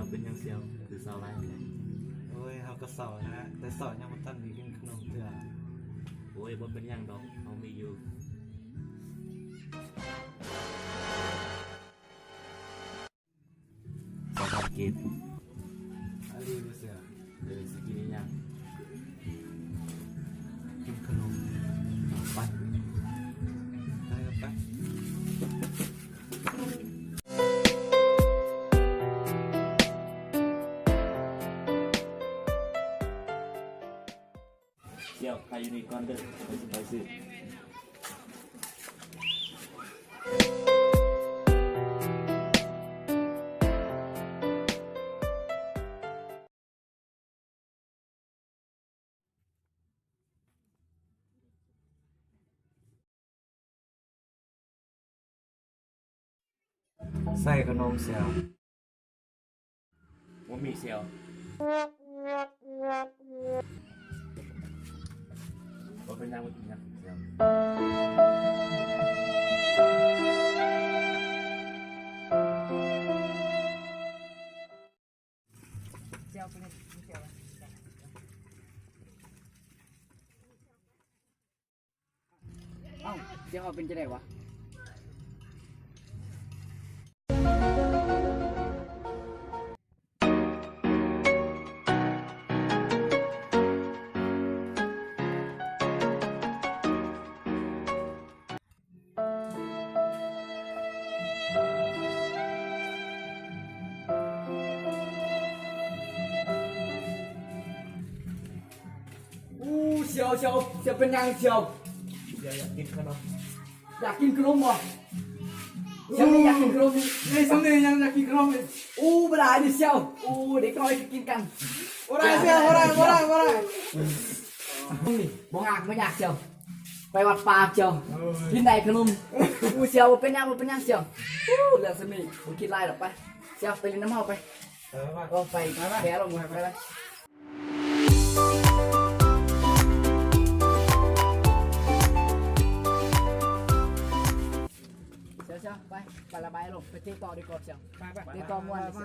เป็นยังเซียวคือเซาไรโอ้ยเขาก็สอนนะแต่สอนยังมันตั้งดีกินขนมเถื่อโอ้ยบนเป็นยังดอกเขามีอยู่2,000 กีบอะไรก็เสือสกินยัง กินขนมไปได้ก็ไปเดี๋ยวใครอยู่ในก้อนเด้อไปซื้อใส่ขนมเสือว่ามีเซียวว่าเป็นยังเป็นยังเซียวเอ้าเจ้าเป็นจะได้วะเชียวเป็นยังเชียวอยากกินขนมอยากกินขนมบ่เชียวนี่อยากกินขนมนี่สำเนียงยังอยากกินขนมไม่ได้ดิเชียวเด็กน้อยกินกันบ่ได้เสือบ่ได้บ่งากไม่อยากเชียวไปวัดป่าเชียวกินไหนขนมเชียวเป็นยังเชียวเรื่องสนิทผมคิดไรหรอกไปเชียวไปเล่นน้ำเมาไปก็ไปแพ้ลงไปเชียวไประบายลงไปเตะต่อดีกว่าเชียวเตะต่อมวนไป